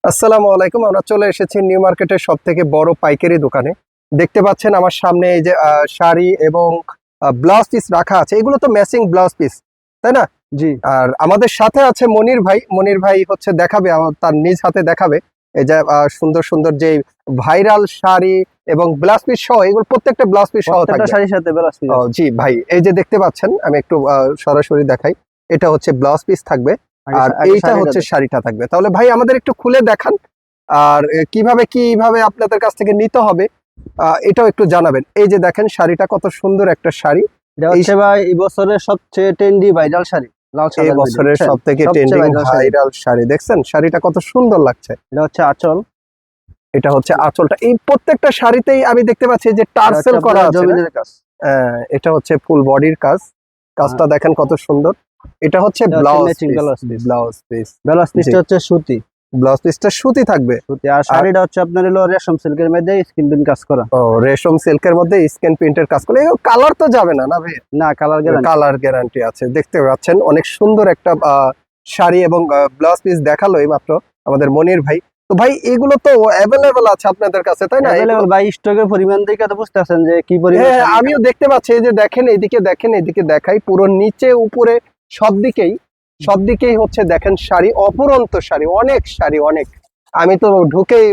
আসসালামু আলাইকুম। আমরা চলে এসেছি নিউ মার্কেটের সবথেকে বড় পাইকারি দোকানে। দেখতে পাচ্ছেন আমার সামনে এই যে শাড়ি এবং ব্লাউজ পিস রাখা আছে। এগুলো তো ম্যাচিং ব্লাউজ পিস, তাই না? জি। আর আমাদের সাথে আছে মনির ভাই। মনির ভাই হচ্ছে দেখাবে, তার নিজ হাতে দেখাবে এই যে সুন্দর সুন্দর যে ভাইরাল শাড়ি এবং ব্লাউজ পিস সহ, এগুলো প্রত্যেকটা ব্লাউজ পিস সহ প্রত্যেকটা থাকবে। শাড়ির সাথে ব্লাউজ পিস আছে। জি ভাই, এই যে দেখতে পাচ্ছেন, আমি একটু সরাসরি দেখাই। এটা হচ্ছে ব্লাউজ পিস থাকবে আর আগে এইটা শাড়িটা হচ্ছে দেখ। শাড়িটা থাকবে। তাহলে ভাই আমাদের একটু খুলে দেখান, আর কিভাবে কিভাবে আপনাদের কাছ থেকে নিতে হবে এটাও একটু জানাবেন। এই যে দেখেন শাড়িটা কত সুন্দর একটা শাড়ি। এটা এই হচ্ছে ভাই এই বছরের সবচেয়ে ট্রেন্ডি ভাইরাল শাড়ি, লাল এই সাদার মধ্যে, বছরের বুঝছেন? সব থেকে সবচেয়ে trending viral sari. Viral sari, দেখছেন শাড়িটা কত সুন্দর লাগছে। এটা হচ্ছে আঁচল। এটা হচ্ছে আঁচলটা। এই প্রত্যেকটা শাড়িতেই আমি দেখতে পাচ্ছি যে এটা হচ্ছে টার্সেল করা আপনার আছে না? জমিনের কাজ। এটা হচ্ছে ফুল বডির কাজ। কাজটা দেখেন কত সুন্দর। এটা হচ্ছে এটা হচ্ছে blouse matching piece. Blouse piece. Blouse piece blouse পিসটা হচ্ছে সুতি। ব্লাউজ পিসটা সুতি থাকবে। সুতি আর শাড়িটা হচ্ছে আপনার হলো রেশম সিল্কের মধ্যে স্কিন প্রিন্ট কাজ করা। ও, রেশম সিল্কের মধ্যে স্ক্যান প্রিন্টের কাজ করলে কালার তো যাবে না, না ভাই? না, কালার গ্যারান্টি। কালার গ্যারান্টি আছে। দেখতে পাচ্ছেন অনেক সুন্দর একটা শাড়ি এবং ব্লাউজ পিস দেখালো এই মাত্র আমাদের মনির ভাই। তো ভাই এগুলো তো অ্যাভেলেবেল আছে আপনাদের কাছে, তাই না? अवेलेबल ভাই, স্টকের পরিমাণ দেখে তো বুঝতেছেন যে কি পরিমাণ হ্যাঁ, শাড়ি আমিও এখানে। দেখতে পাচ্ছি। এই যে দেখেন, এইদিকে দেখেন, এইদিকে দেখাই, পুরো নিচে উপরে সব দিকেই হচ্ছে দেখেন শাড়ি, অপরন্ত শাড়ি, অনেক শাড়ি, অনেক। আমি তো ঢুকেই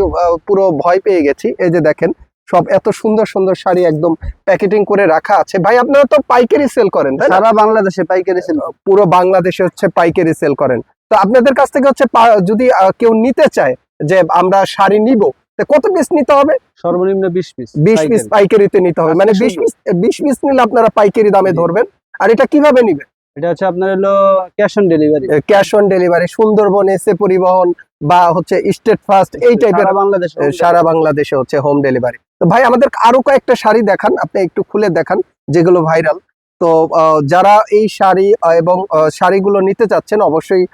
পুরো ভয় পেয়ে গেছি। এই যে দেখেন সব এত সুন্দর সুন্দর শাড়ি একদম প্যাকেটিং করে রাখা আছে। ভাই আপনারা তো পাইকারি সেল করেন, তাই না? সারা বাংলাদেশে পাইকারি সেল। পুরো বাংলাদেশে হচ্ছে পাইকারি সেল করেন। তো আপনাদের কাছ থেকে হচ্ছে যদি কেউ নিতে চায় যে আমরা শাড়ি নিব, তো কত পিস নিতে হবে? সর্বনিম্ন 20 পিস 20 পিস পাইকারিতে নিতে হবে, মানে 20 পিস নিলে আপনারা পাইকারি দামে জি। ধরবেন। আর এটা কিভাবে নিবেন? এটা হচ্ছে আপনার হলো cash on delivery. Cash on delivery, Sundarban এসে পরিবহন বা হচ্ছে স্টেট ফার্স্ট, এই টাইপের সারা বাংলাদেশে সারা বাংলাদেশে হচ্ছে হোম ডেলিভারি। তো ভাই আমাদের আরো কয়েকটা শাড়ি দেখান, আপনি একটু খুলে দেখান যেগুলো ভাইরাল। তো যারা এই শাড়ি এবং শাড়িগুলো নিতে চাচ্ছেন, অবশ্যই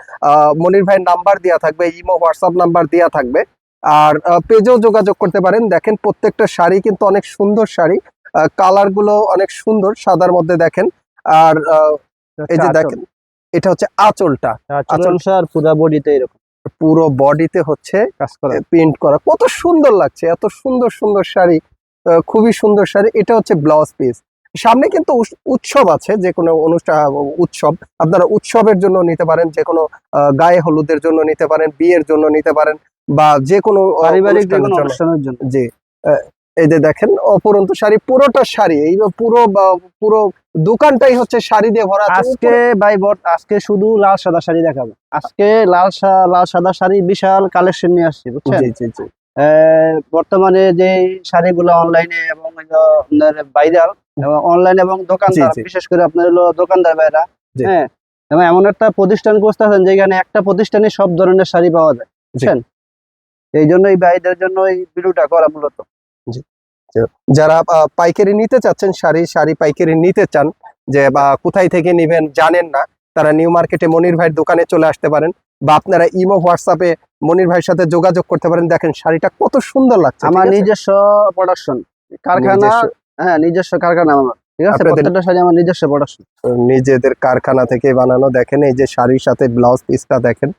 মনির ভাইয়ের নাম্বার দেওয়া থাকবে, ইমো হোয়াটসঅ্যাপ নাম্বার দেওয়া থাকবে। আর পেজেও যোগাযোগ করতে পারেন। দেখেন প্রত্যেকটা শাড়ি কিন্তু অনেক সুন্দর শাড়ি, কালার গুলো অনেক সুন্দর, সাদার মধ্যে দেখেন। আর এই যে দেখেন, এটা হচ্ছে আঁচলটা। আঁচল আর পুরো বডিতে এরকম পুরো বডিতে হচ্ছে কাজ করা। প্রিন্ট করা, কত সুন্দর লাগছে। এত সুন্দর সুন্দর শাড়ি, খুবই সুন্দর শাড়ি। এটা হচ্ছে ব্লাউজ পিস। সামনে কিন্তু উৎসব আছে, যে কোনো অনুষ্ঠান, উৎসব আপনারা উৎসবের জন্য নিতে পারেন, যে কোনো গায়ে হলুদের জন্য নিতে পারেন, বিয়ের জন্য নিতে পারেন, বা যে কোনো পারিবারিক যে অনুষ্ঠানের কোনো জন্য। অনুষ্ঠানের জন্য। জি। আহ, এই যে দেখেন অপরন্ত শাড়ি, পুরোটা শাড়ি, এই পুরো দোকানটাই হচ্ছে শাড়ি দিয়ে ভরা আছে। আজকে ভাই আজকে শুধু লাল সাদা শাড়ি দেখাবো। আজকে লাল সাদা শাড়ি বিশাল কালেকশন নিয়ে আসছি, বুঝছেন? জি জি জি। বর্তমানে যে শাড়িগুলো অনলাইনে এবং আপনার ভাইরাল, এবং অনলাইন এবং দোকানদার, জি। বিশেষ করে আপনার হলো দোকানদার ভাইরা, জি। হ্যাঁ, এবং এমন একটা প্রতিষ্ঠান করতেছেন যেখানে একটা প্রতিষ্ঠানে সব ধরনের শাড়ি পাওয়া যায়, বুঝছেন? এই জন্য এই ভাইদের জন্য এই ভিডিওটা করা মূলত। জি। যারা পাইকারি নিতে চাচ্ছেন, শাড়ি পাইকারি নিতে চান, যে বা কোথায় থেকে নিবেন জানেন না, তারা নিউ মার্কেটে মনির ভাইয়ের দোকানে চলে আসতে পারেন, বা আপনারা ইমো হোয়াটসঅ্যাপে মনির ভাইয়ের সাথে যোগাযোগ করতে পারেন। দেখেন শাড়িটা কত সুন্দর লাগছে। আমার নিজস্ব প্রোডাকশন কারখানা। হ্যাঁ, নিজস্ব কারখানা আমার, ঠিক আছে? প্রত্যেকটা শাড়ি আমার নিজস্ব প্রোডাকশন, নিজেদের কারখানা থেকে বানানো। দেখেন এই যে শাড়ির সাথে ব্লাউজ পিসটা দেখেন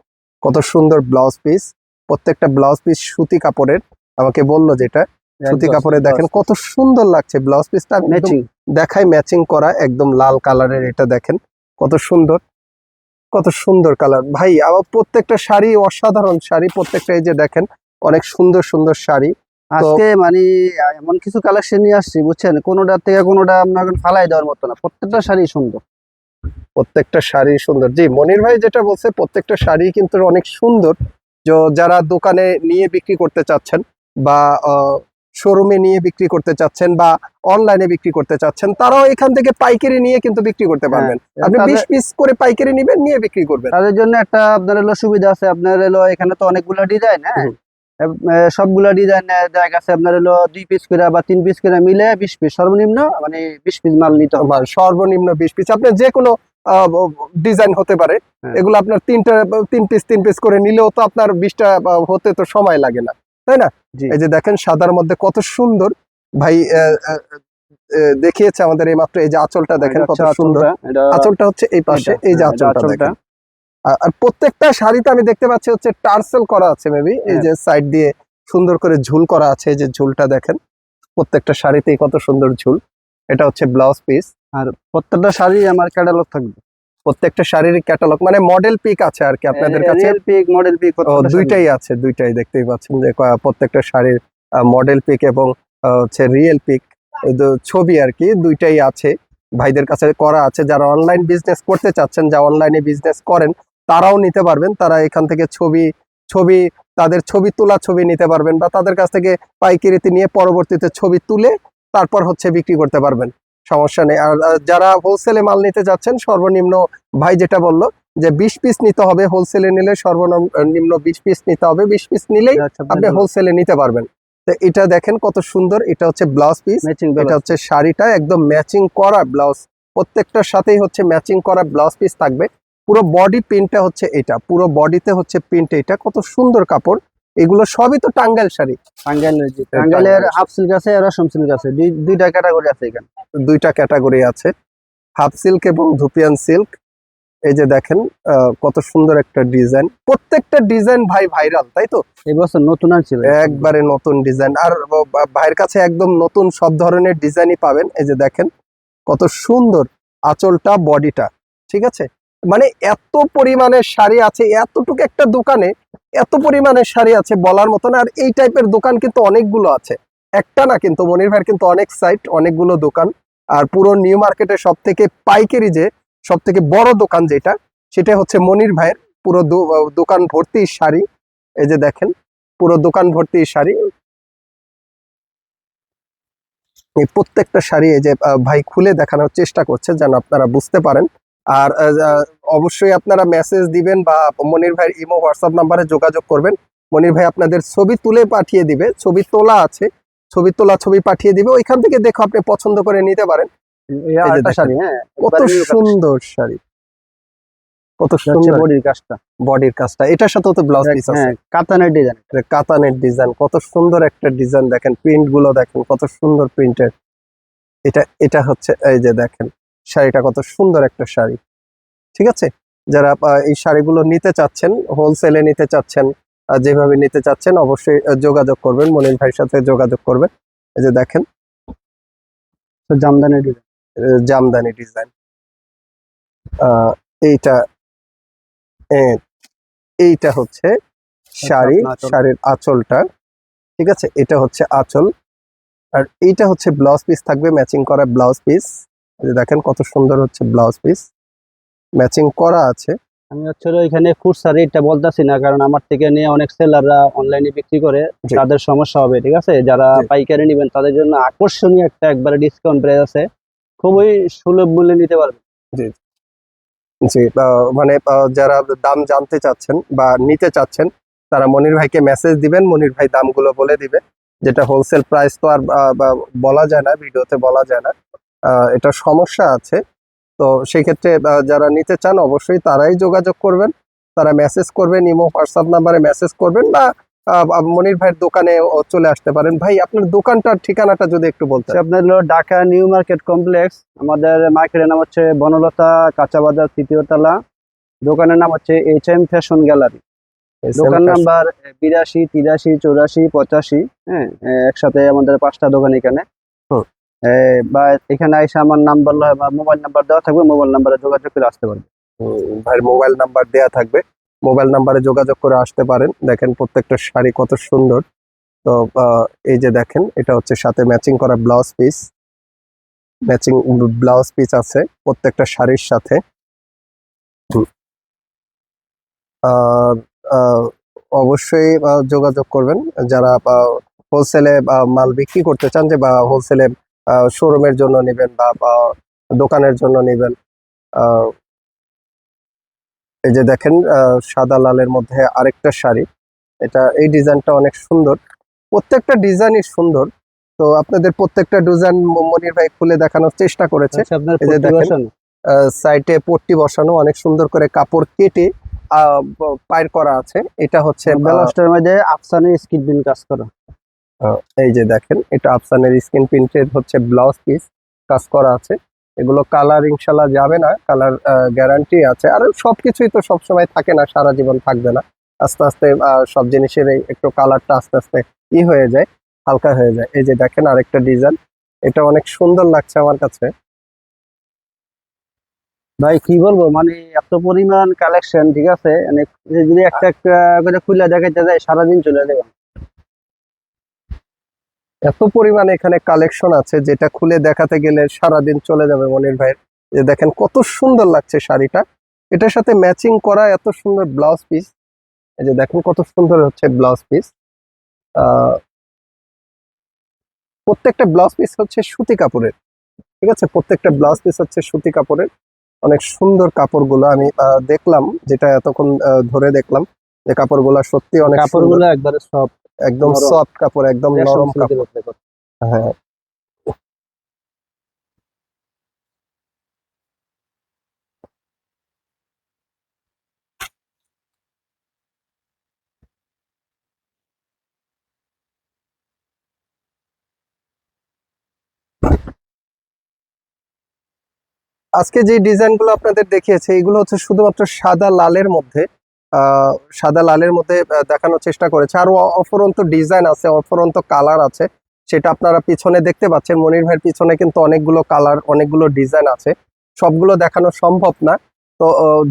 কত সুন্দর ব্লাউজ পিস। প্রত্যেকটা ব্লাউজ পিস সুতি কাপড়ের, আমাকে বললো যেটা সুতি কাপড়ে। দেখেন কত সুন্দর লাগছে ব্লাউজ পিসটা। ম্যাচিং দেখাই ম্যাচিং করা, একদম লাল কালারের। এটা দেখেন কত সুন্দর, কত সুন্দর কালার ভাই। আবার প্রত্যেকটা শাড়ি অসাধারণ শাড়ি, প্রত্যেকটা। এই যে দেখেন অনেক সুন্দর সুন্দর শাড়ি। আজকে মানে এমন কিছু কালেকশন নিয়ে আসছি, বুঝছেন? কোনোটার থেকে কোনোটা আপনার এখন ফালাই দেওয়ার মতো না, প্রত্যেকটা শাড়ি সুন্দর। প্রত্যেকটা শাড়ি সুন্দর। জি, মনির ভাই যেটা বলছে, প্রত্যেকটা শাড়ি কিন্তু অনেক সুন্দর। যারা দোকানে নিয়ে বিক্রি করতে চাচ্ছেন, বা শোরুমে নিয়ে বিক্রি করতে চাচ্ছেন, বা অনলাইনে বিক্রি করতে চাচ্ছেন, তারাও এখান থেকে পাইকারি নিয়ে কিন্তু বিক্রি করতে পারবেন। আপনি 20 পিস করে পাইকারি নিবেন, নিয়ে বিক্রি করবেন। তাদের জন্য একটা আপনার হলো সুবিধা আছে। আপনার হলো এখানে তো অনেকগুলো ডিজাইন, হ্যাঁ, সবগুলা ডিজাইন জায়গা আছে। আপনার হলো 2 পিস করে বা 3 পিস করে মিলে 20 পিস সর্বনিম্ন, মানে 20 পিস মাল নিতে হবে। সর্বনিম্ন 20 পিস। আপনার যে কোনো ডিজাইন হতে পারে। এগুলো আপনার 3 পিস করে নিলেও তো আপনার 20টা হতে তো সময় লাগে না, তাই না? এই যে দেখেন সাদার মধ্যে কত সুন্দর ভাই দেখিয়েছে আমাদের এই মাত্র। এই যে আঁচলটা দেখেন কত সুন্দর। আঁচলটা হচ্ছে এই পাশে, এই যে আঁচলটা দেখেন আর প্রত্যেকটা শাড়িতে আমি দেখতে পাচ্ছি হচ্ছে টার্সেল করা আছে মেবি, এই যে সাইড দিয়ে সুন্দর করে ঝুল করা আছে, এই যে ঝুলটা দেখেন প্রত্যেকটা শাড়িতেই কত সুন্দর ঝুল। এটা হচ্ছে ব্লাউজ পিস। আর প্রত্যেকটা শাড়ি আমার ক্যাটালগ থাকবে, প্রত্যেকটা শাড়ির ক্যাটালগ মানে মডেল পিক আছে আর কি আপনাদের কাছে? রিয়েল পিক, মডেল পিক, দুইটাই আছে, দুইটাই দেখতেই পাচ্ছেন যে প্রত্যেকটা শাড়ির মডেল পিক এবং হচ্ছে রিয়েল পিক ছবি আর কি, দুইটাই আছে ভাইদের কাছে করা আছে। যারা অনলাইন বিজনেস করতে চাচ্ছেন, যা অনলাইনে বিজনেস করেন, তারাও নিতে পারবেন। তারা এখান থেকে ছবি তাদের ছবি তোলা ছবি নিতে পারবেন, বা তাদের কাছ থেকে পাইকারিতে নিয়ে পরবর্তীতে ছবি তুলে তারপর হচ্ছে বিক্রি করতে পারবেন, সমস্যা নেই। আর যারা হোলসেলে মাল নিতে যাচ্ছেন, সর্বনিম্ন ভাই যেটা বললো যে 20 পিস নিতে হবে, হোলসেলে নিলে সর্বনিম্ন 20 পিস নিতে হবে, 20 পিস নিলেই আপনি হোলসেলে নিতে পারবেন। তো এটা দেখেন কত সুন্দর, এটা হচ্ছে ব্লাউজ পিস, এটা হচ্ছে শাড়িটা একদম ম্যাচিং করা ব্লাউজ, প্রত্যেকটার সাথেই হচ্ছে ম্যাচিং করা ব্লাউজ পিস থাকবে। পুরো বডি প্রিন্টটা হচ্ছে এটা, পুরো বডিতে হচ্ছে প্রিন্ট, এটা কত সুন্দর কাপড়। এগুলো সবই তো টাঙ্গাইল শাড়ি, টাঙ্গাইলের হাফ সিল্ক আছে আর রেশম সিল্ক আছে, দুইটা ক্যাটাগরি আছে এখানে, দুইটা ক্যাটাগরি আছে, হাফ সিল্ক এবং ধুপিয়ান সিল্ক। এই যে দেখেন কত সুন্দর একটা ডিজাইন, প্রত্যেকটা ডিজাইন ভাই ভাইরাল, তাই তো? এই বছর নতুন আছে একবারে নতুন ডিজাইন, আর ভাইয়ের কাছে একদম নতুন সব ধরনের ডিজাইনই পাবেন। এই যে দেখেন কত সুন্দর আঁচলটা, বডিটা, ঠিক আছে? মানে এত পরিমাণের শাড়ি আছে, এতটুকু একটা দোকানে এত পরিমাণের শাড়ি আছে বলার মতো না। আর এই টাইপের দোকান কিন্তু অনেকগুলো আছে, একটা না কিন্তু, মনির ভাইয়ের কিন্তু অনেক সাইট, অনেকগুলো দোকান। আর পুরো নিউ মার্কেটে সব থেকে পাইকারি যে সব থেকে বড় দোকান যেটা, সেটা হচ্ছে মনির ভাইয়ের। পুরো দোকান ভর্তি শাড়ি, এই যে দেখেন পুরো দোকান ভর্তি শাড়ি। এই প্রত্যেকটা শাড়ি এই যে ভাই খুলে দেখানোর চেষ্টা করছে যেন আপনারা বুঝতে পারেন। আর অবশ্যই আপনারা মেসেজ দিবেন বা মনির ভাইয়ের ইমো হোয়াটসঅ্যাপ নাম্বারে যোগাযোগ করবেন। মনির ভাই আপনাদের ছবি তুলে পাঠিয়ে দিবে, ছবি তোলা আছে, ছবি পাঠিয়ে দিবে, ওইখান থেকে দেখো আপনি পছন্দ করে নিতে পারেন। শাড়ি, হ্যাঁ, কত সুন্দর শাড়ি, কত সুন্দর বডির কাজটা, এটার সাথেও তো ব্লাউজ পিস আছে, কাতানের ডিজাইন, কত সুন্দর একটা ডিজাইন। দেখেন প্রিন্ট গুলো দেখেন কত সুন্দর প্রিন্টের। এটা হচ্ছে এই যে দেখেন শাড়িটা কত সুন্দর একটা শাড়ি, ঠিক আছে? যারা এই শাড়িগুলো নিতে চাচ্ছেন, হোলসেলে নিতে চাচ্ছেন, যেভাবে নিতে চাচ্ছেন, অবশ্যই যোগাযোগ করবেন, মনির ভাইয়ের সাথে যোগাযোগ করবেন। এই যে দেখেন জামদানি ডিজাইন, এইটা এইটা হচ্ছে শাড়ির আঁচলটা, ঠিক আছে? এটা হচ্ছে আঁচল, আর এইটা হচ্ছে ব্লাউজ পিস থাকবে, ম্যাচিং করা ব্লাউজ পিস। দেখেন কত সুন্দর হচ্ছে ব্লাউজ পিস, ম্যাচিং করা আছে। আমি হচ্ছে এখানে খুচরা রেটটা বলতেছি না, কারণ আমার থেকে নিয়ে অনেক সেলাররা অনলাইনে বিক্রি করে, তাদের সমস্যা হবে, ঠিক আছে? যারা পাইকারি নেবেন তাদের জন্য আকর্ষণীয় একটা একবারে ডিসকাউন্ট প্রাইস আছে, খুবই সুলভ মূল্যে নিতে পারবেন। জি জি, মানে যারা দাম জানতে চাচ্ছেন বা নিতে চাচ্ছেন, তারা মনির ভাইকে মেসেজ দিবেন, মনির ভাই দামগুলো বলে দিবে। যেটা হোলসেল প্রাইস তো আর বলা যায় না, ভিডিওতে বলা যায় না, এটা সমস্যা আছে। তো সেই ক্ষেত্রে যারা নিতে চান অবশ্যই তারাই যোগাযোগ করবেন, তারা মেসেজ করবেন, ইমো হোয়াটসঅ্যাপ নাম্বারে মেসেজ করবেন, বা মনির ভাইয়ের দোকানে চলে আসতে পারেন। ভাই আপনার দোকানটার ঠিকানাটা যদি একটু বলতেন। আপনার হলো ঢাকা নিউ মার্কেট কমপ্লেক্স, আমাদের মার্কেটের নাম হচ্ছে বনলতা কাঁচা বাজার, 3য় তলা। দোকানের নাম হচ্ছে HM ফ্যাশন গ্যালারি। দোকান নাম্বার 82, 83, 84, 85। হ্যাঁ, একসাথে আমাদের 5টা দোকান এখানে। বা এখানে এসে আমার নাম্বার বা মোবাইল নাম্বার দেওয়া থাকবে, মোবাইল নাম্বারে যোগাযোগ করে আসতে পারবে। ভাইয়ের মোবাইল নাম্বার দেয়া থাকবে, মোবাইল নাম্বারে যোগাযোগ করে আসতে পারেন। দেখেন প্রত্যেকটা শাড়ি কত সুন্দর। তো এই যে দেখেন এটা হচ্ছে সাথে ম্যাচিং করা blouse piece, matching blouse piece আছে প্রত্যেকটা শাড়ির সাথে। অবশ্যই যোগাযোগ করবেন যারা হোলসেলে মাল বিক্রি করতে চান, যে বা হোলসেলে শোরুমের জন্য নেবেন বা দোকানের জন্য নেবেন। এই যে দেখেন সাদা লালের মধ্যে আরেকটা শাড়ি, এই ডিজাইনটা অনেক সুন্দর, প্রত্যেকটা ডিজাইনই সুন্দর। তো আপনাদের প্রত্যেকটা ডিজাইন মনির ভাই খুলে দেখানোর চেষ্টা করেছে। এই যে দেখেন সাইডে পট্টি বসানো, অনেক সুন্দর করে কাপড় কেটে পায়ের করা আছে। এটা হচ্ছে ব্লাউজটার মধ্যে আফসানের স্কিন প্রিন্ট কাজ করা। এই যে দেখেন এটা আফসানের স্কিন প্রিন্টের হচ্ছে ব্লাউজ পিস কাজ করা আছে। এগুলো কালার ইনশাল্লাহ যাবে না, কালার গ্যারান্টি আছে। আর সবকিছুই তো সবসময় থাকে না, সারা জীবন থাকবে না। আস্তে আস্তে সব জিনিসের একটু কালারটা আস্তে আস্তে হয়ে যায়, হালকা হয়ে যায়। এই যে দেখেন আরেকটা ডিজাইন, এটা অনেক সুন্দর লাগছে আমার কাছে। ভাই কি বলবো, মানে এত পরিমাণ কালেকশন, ঠিক আছে, মানে যদি একটা একটা করে খুলে দেখাইতে যায় সারাদিন চলে যাবে। এত পরিমাণে এখানে কালেকশন আছে, যেটা খুলে দেখাতে গেলে সারাদিন চলে যাবে মনির ভাইয়ের। যে দেখেন কত সুন্দর লাগছে শাড়িটা, এটার সাথে ম্যাচিং করা এত সুন্দর ব্লাউজ পিস। এই যে দেখেন কত সুন্দর হচ্ছে ব্লাউজ পিস। প্রত্যেকটা ব্লাউজ পিস হচ্ছে সুতি কাপড়ের, ঠিক আছে, প্রত্যেকটা ব্লাউজ পিস হচ্ছে সুতি কাপড়ের। অনেক সুন্দর কাপড়গুলো আমি দেখলাম, যেটা এতক্ষণ ধরে দেখলাম যে কাপড়গুলো সত্যি অনেক সুন্দর। কাপড়গুলো একবারে সব একদম নরম। সফট কাপড়, একদম নরম কাপড়। হ্যাঁ, আজকে যে ডিজাইনগুলো আপনাদের দেখিয়েছে এগুলো হচ্ছে শুধুমাত্র সাদা লালের মধ্যে, সাদা লালের মধ্যে দেখানোর চেষ্টা করেছে। আরো অফুরন্ত ডিজাইন আছে, অফুরন্ত কালার আছে, সেটা আপনারা পিছনে দেখতে পাচ্ছেন। মনির ভাইয়ের পিছনে কিন্তু অনেকগুলো কালার, অনেকগুলো ডিজাইন আছে, সবগুলো দেখানো সম্ভব না। তো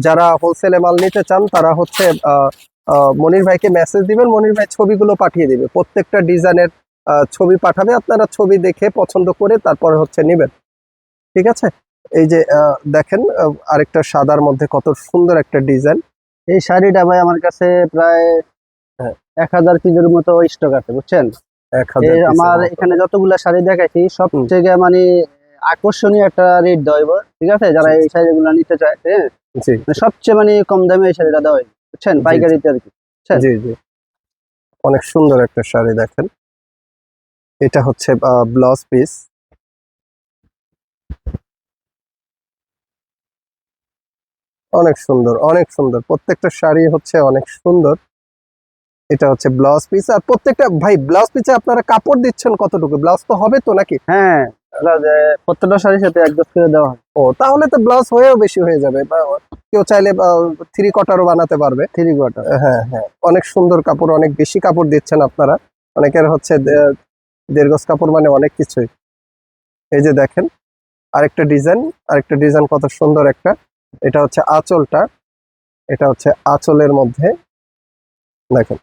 যারা হোলসেলে মাল নিতে চান তারা হচ্ছে মনির ভাইকে মেসেজ দিবেন, মনির ভাই ছবিগুলো পাঠিয়ে দিবে, প্রত্যেকটা ডিজাইনের ছবি পাঠাবে, আপনারা ছবি দেখে পছন্দ করে তারপর হচ্ছে নেবেন, ঠিক আছে। এই যে দেখেন আরেকটা সাদার মধ্যে কত সুন্দর একটা ডিজাইন। এই শাড়িটা ভাই আমার কাছে প্রায় 1000 পিসের মতো স্টক আছে, বুঝছেন। 1000 আমার এখানে যতগুলা শাড়ি দেখাইছি সব থেকে মানে আকর্ষণীয় একটা রেট দেওয়া হইবো, ঠিক আছে, যারা এই শাড়িগুলো নিতে চায়। হ্যাঁ, জি মানে সবচেয়ে মানে কম দামে এই শাড়িটা দেওয়া হয়, বুঝছেন, পাইকারিতে আর কি। জি জি, অনেক সুন্দর একটা শাড়ি দেখেন। এটা হচ্ছে ব্লাউজ পিস, অনেক সুন্দর, অনেক সুন্দর, প্রত্যেকটা শাড়ি হচ্ছে অনেক সুন্দর। এটা হচ্ছে ব্লাউজ পিস। আর প্রত্যেকটা ভাই ব্লাউজ পিসে আপনারা কাপড় দিচ্ছেন কতটুকু? ব্লাউজ তো হবে তো নাকি? হ্যাঁ, প্রত্যেকটা শাড়ির সাথে এক গজ করে দেওয়া হয়। ও, তাহলে তো ব্লাউজ হয়েও বেশি হয়ে যাবে, বা কেউ চাইলে 3/4 বানাতে পারবে। 3/4। হ্যাঁ হ্যাঁ, অনেক সুন্দর কাপড়, অনেক বেশি কাপড় দিচ্ছেন আপনারা। অনেকের হচ্ছে 1.5 গজ কাপড় মানে অনেক কিছুই। এই যে দেখেন আরেকটা ডিজাইন, আরেকটা ডিজাইন কত সুন্দর একটা। এটা হচ্ছে আঁচলটা, এটা হচ্ছে আঁচলের মধ্যে দেখেন,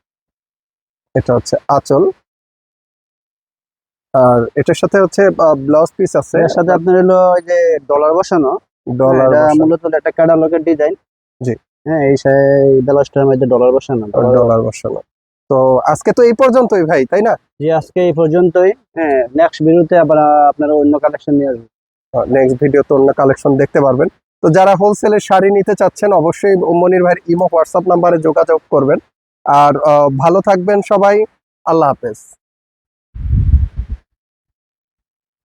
এটা হচ্ছে আঁচল। আর এটার সাথে হচ্ছে ব্লাউজ পিস আছে, এর সাথে আপনার হলো ওই যে ডলার বসানো, ডলার এটা বসানো। মূলত একটা ক্যাটালগের ডিজাইন। জি, হ্যাঁ, এই ব্লাউজটার মধ্যে ডলার বসানো। ডলার বসানো। তো আজকে তো এই পর্যন্তই ভাই, তাই না? জি, আজকে এই পর্যন্তই। হ্যাঁ, নেক্সট ভিডিওতে আবার আপনারা অন্য কালেকশন নিয়ে আসবেন। নেক্সট ভিডিওতে অন্য কালেকশন দেখতে পারবেন। তো যারা হোলসেলের শাড়ি নিতে চাচ্ছেন অবশ্যই মনির ভাইয়ের ইমো হোয়াটসঅ্যাপ নাম্বারে যোগাযোগ করবেন। আর ভালো থাকবেন সবাই, আল্লাহ হাফেজ।